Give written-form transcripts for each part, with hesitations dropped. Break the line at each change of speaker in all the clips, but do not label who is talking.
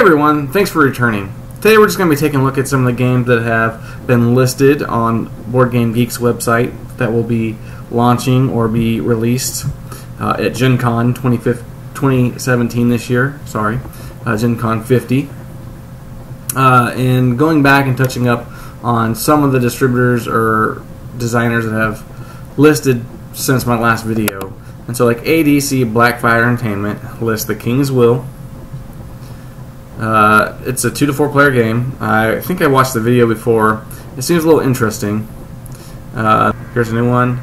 everyone, thanks for returning. Today we're just going to be taking a look at some of the games that have been listed on Board Game Geek's website that will be launching or be released at GenCon 2017 this year. Sorry, GenCon 50. And going back and touching up on some of the distributors or designers that have listed since my last video. And so like ADC Blackfire Entertainment lists The King's Will. It's a 2 to 4 player game. I think I watched the video before. It seems a little interesting. Here's a new one.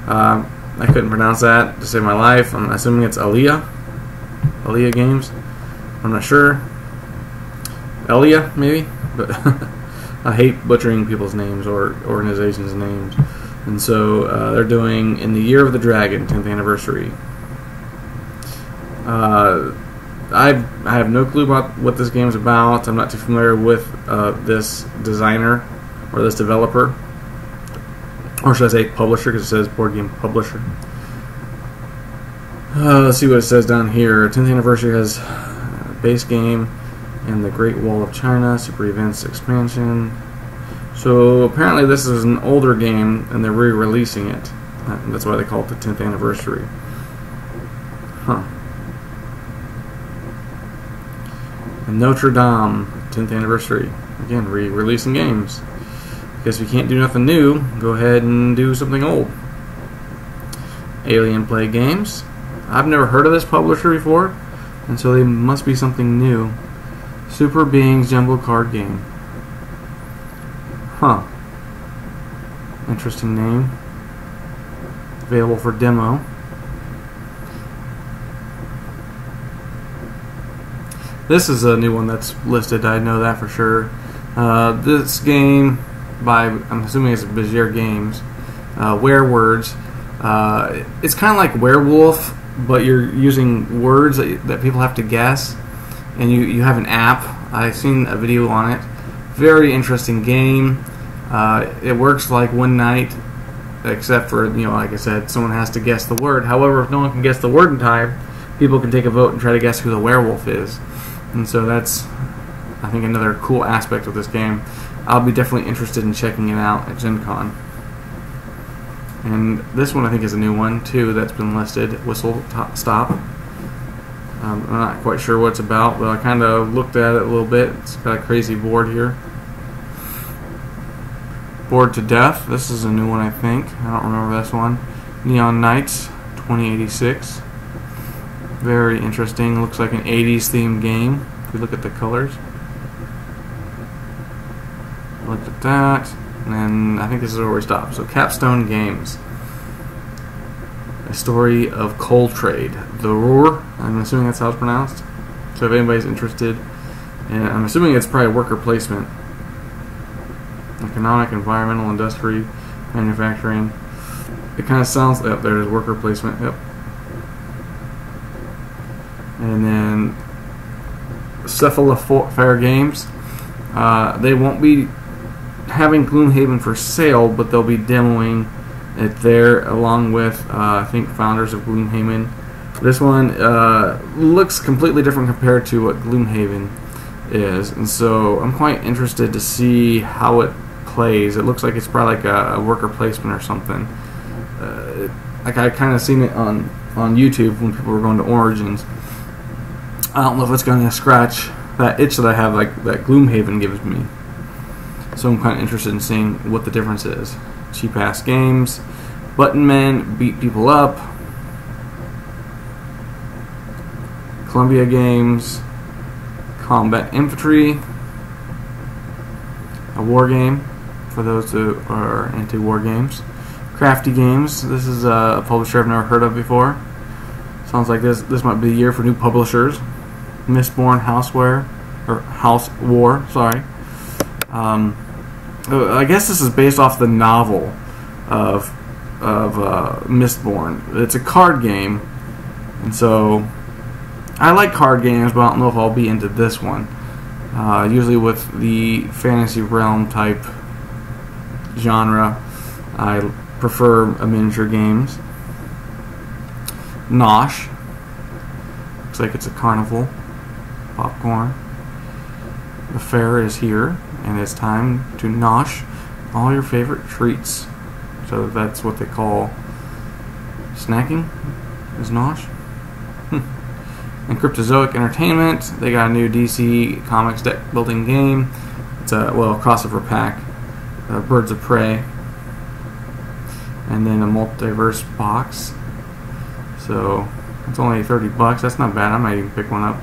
I couldn't pronounce that to save my life. I'm assuming it's Aliyah Games. I'm not sure. Elia, maybe? But I hate butchering people's names or organizations' names. And so they're doing In the Year of the Dragon, 10th anniversary. I have no clue about what this game is about. I'm not too familiar with this designer or this developer. Or should I say publisher, because it says Board Game Publisher. Let's see what it says down here. 10th anniversary has base game and the Great Wall of China, Super Events expansion. So apparently this is an older game and they're re-releasing it. That's why they call it the 10th anniversary. Huh. And Notre Dame, 10th anniversary. Again, re-releasing games. Guess we can't do nothing new. Go ahead and do something old. Alien Play Games. I've never heard of this publisher before, and so they must be something new. Super Beings Jumbo Card Game. Huh. Interesting name. Available for demo. This is a new one that's listed. I know that for sure. This game by, I'm assuming it's Bezier Games. Werewords. It's kind of like Werewolf, but you're using words that people have to guess. And you have an app. I've seen a video on it. Very interesting game. It works like one night, except for, like I said, someone has to guess the word. However, if no one can guess the word in time, people can take a vote and try to guess who the werewolf is. And so that's, I think, another cool aspect of this game. I'll be definitely interested in checking it out at GenCon. And this one I think is a new one too that's been listed. Whistle Stop. I'm not quite sure what it's about, but I kind of looked at it a little bit. It's got a crazy board here. Bored to Death. This is a new one, I think. I don't remember this one. Neon Knights, 2086. Very interesting. Looks like an 80s themed game. If we look at the colors. Look at that. And I think this is where we stop. So Capstone Games. A story of coal trade. The Roar. I'm assuming that's how it's pronounced. So if anybody's interested, and I'm assuming it's probably worker placement. Economic, environmental, industry, manufacturing. It kind of sounds. Yep, there's worker placement. Yep. And then Cephalofair Games. They won't be having Gloomhaven for sale, but they'll be demoing it there along with I think founders of Gloomhaven. This one looks completely different compared to what Gloomhaven is, and so I'm quite interested to see how it plays. It looks like it's probably like a worker placement or something. Like I kind of seen it on YouTube when people were going to Origins. I don't know if it's going to scratch that itch that I have, like that Gloomhaven gives me. So I'm kind of interested in seeing what the difference is. Cheap ass games. Button Men, Beat People Up. Columbia Games. Combat Infantry. A war game for those who are into war games. Crafty Games. This is a publisher I've never heard of before. Sounds like this might be the year for new publishers. Mistborn Houseware, or House War, sorry. I guess this is based off the novel of Mistborn. It's a card game, and so I like card games, but I don't know if I'll be into this one. Usually with the fantasy realm type genre, I prefer miniature games. Nosh. Looks like it's a carnival. Popcorn. the fair is here, and it's time to nosh all your favorite treats. So that's what they call snacking, is nosh. And Cryptozoic Entertainment, they got a new DC Comics deck building game. It's a crossover pack, Birds of Prey, and then a multiverse box. So it's only $30. That's not bad. I might even pick one up.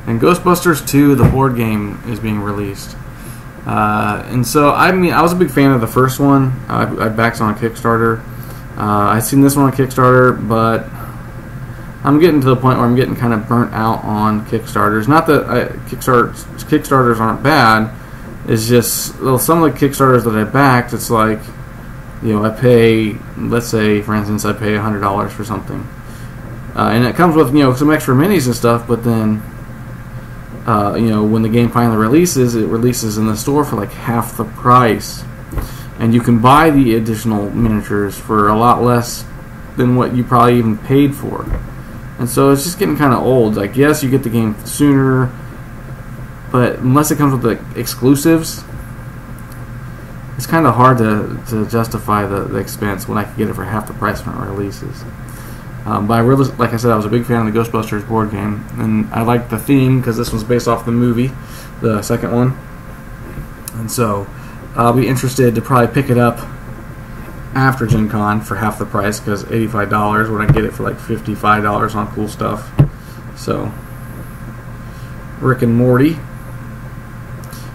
And Ghostbusters 2, the board game, is being released. And so, I mean, I was a big fan of the first one. I backed on Kickstarter. I've seen this one on Kickstarter, but I'm getting to the point where I'm getting kind of burnt out on Kickstarters. Not that Kickstarters aren't bad. It's just, well, some of the Kickstarters that I backed, it's like, you know, I pay, let's say, for instance, I pay $100 for something. And it comes with, you know, some extra minis and stuff, but then, you know, when the game finally releases, it releases in the store for like half the price. And you can buy the additional miniatures for a lot less than what you probably even paid for. And so it's just getting kind of old. Like, yes, you get the game sooner, but unless it comes with the exclusives, it's kind of hard to justify the expense when I could get it for half the price when it releases. But I really, like I said, I was a big fan of the Ghostbusters board game, and I liked the theme because this was based off the movie, the second one. And so I'll be interested to probably pick it up after GenCon for half the price, because $85 when I get it for like $55 on cool stuff. So Rick and Morty.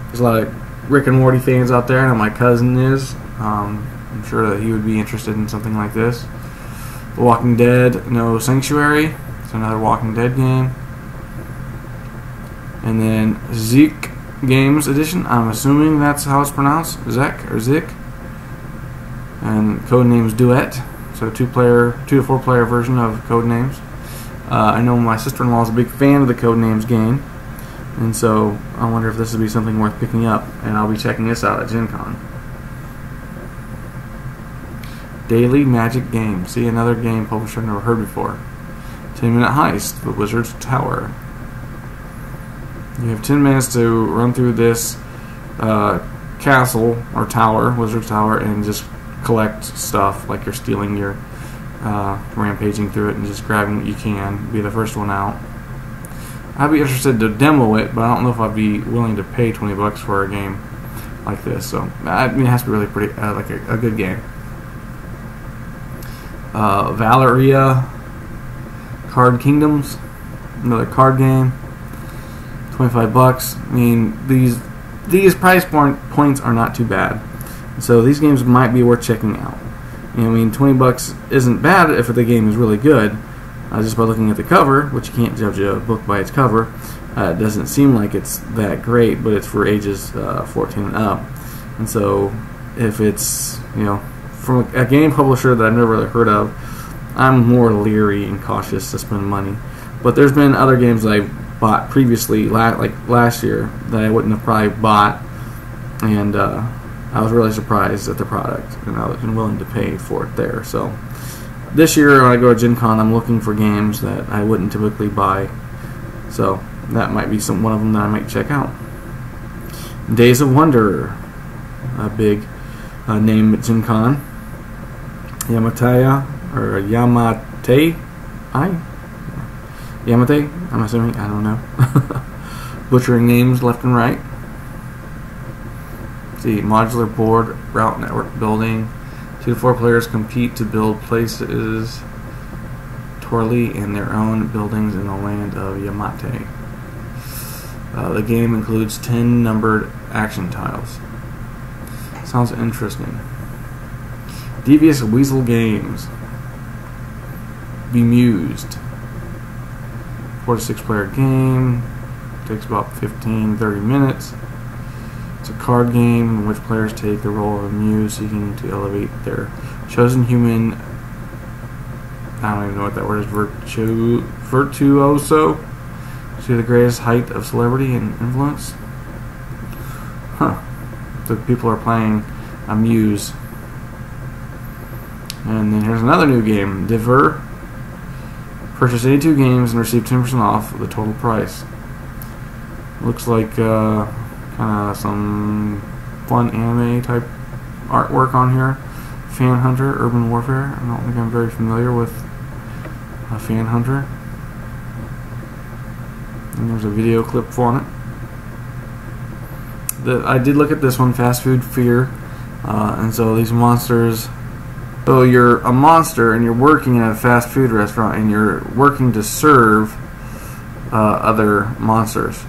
There's a lot of Rick and Morty fans out there. I know my cousin is. I'm sure that he would be interested in something like this. The Walking Dead, No Sanctuary. It's another Walking Dead game. And then Zeke Games Edition. I'm assuming that's how it's pronounced. Zek or Zik. And Codenames Duet. So 2 to 4 player version of Codenames. I know my sister-in-law is a big fan of the Codenames game, and so I wonder if this would be something worth picking up, and I'll be checking this out at GenCon. Daily Magic Game. See, another game publisher I've never heard before. 10-minute heist, the Wizard's Tower. You have 10 minutes to run through this castle or tower, Wizard's Tower, and just collect stuff, like you're stealing your rampaging through it and just grabbing what you can. Be the first one out. I'd be interested to demo it, but I don't know if I'd be willing to pay $20 for a game like this. So I mean, it has to be really pretty, like a good game. Valeria Card Kingdoms, another card game. $25. I mean, these price points are not too bad. So these games might be worth checking out. You know, I mean, $20 isn't bad if the game is really good. Just by looking at the cover, which you can't judge a book by its cover, it doesn't seem like it's that great, but it's for ages 14 and up. And so, if it's, you know, from a game publisher that I've never really heard of, I'm more leery and cautious to spend money. But there's been other games that I bought previously, like last year, that I wouldn't have probably bought, and I was really surprised at the product, and I was willing to pay for it there. So this year when I go to GenCon, I'm looking for games that I wouldn't typically buy. So that might be one of them that I might check out. Days of Wonder, a big name at GenCon. Yamate, I'm assuming, I don't know. Butchering names left and right. See, modular board, route network building. 2 to 4 players compete to build places twirly in their own buildings in the land of Yamate. The game includes 10 numbered action tiles. Sounds interesting. Devious Weasel Games. Bemused. 4 to 6 player game. Takes about 15-30 minutes. It's a card game in which players take the role of a muse seeking to elevate their chosen human, I don't even know what that word is, virtuoso, to the greatest height of celebrity and influence. So people are playing a muse. And then here's another new game, Diver. Purchase 82 games and receive 10% off the total price. Looks like kind of some fun anime type artwork on here. Fan Hunter, Urban Warfare. I don't think I'm very familiar with Fan Hunter. And there's a video clip on it. I did look at this one, Fast Food Fear. And so these monsters. So you're a monster and you're working in a fast food restaurant and you're working to serve other monsters.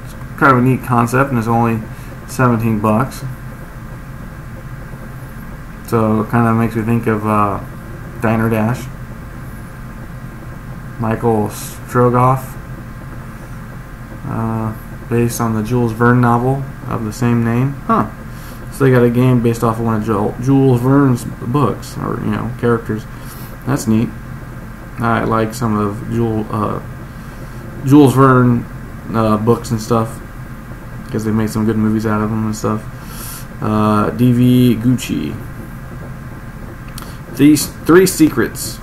It's kind of a neat concept, and it's only 17 bucks. So it kind of makes me think of Diner Dash. Michael Strogoff, based on the Jules Verne novel of the same name. Huh. So they got a game based off of one of Jules Verne's books, or characters. That's neat. I like some of Jules Verne books and stuff because they made some good movies out of them and stuff. DV Gucci. These 3 secrets.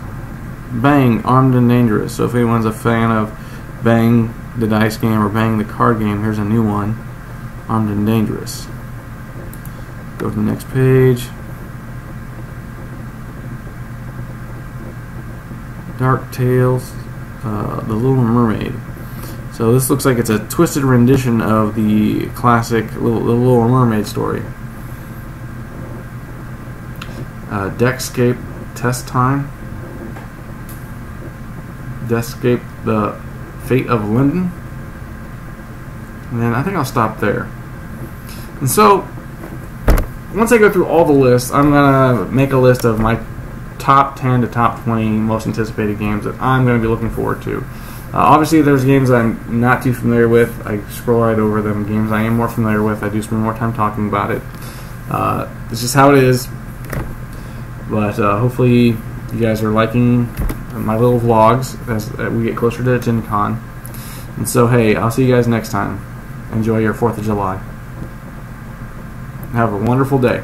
Bang, Armed and Dangerous. So if anyone's a fan of Bang the dice game or Bang the card game, here's a new one, Armed and Dangerous. Go to the next page. Dark Tales, The Little Mermaid. So this looks like it's a twisted rendition of the classic The Little Mermaid story. Deckscape Test Time. Deckscape The Fate of Linden. And then I think I'll stop there. And so once I go through all the lists, I'm going to make a list of my top 10 to top 20 most anticipated games that I'm going to be looking forward to. Obviously, there's games that I'm not too familiar with. I scroll right over them. Games I am more familiar with, I do spend more time talking about it. It's just how it is. But hopefully you guys are liking my little vlogs as we get closer to GenCon. And so, hey, I'll see you guys next time. Enjoy your 4th of July. Have a wonderful day.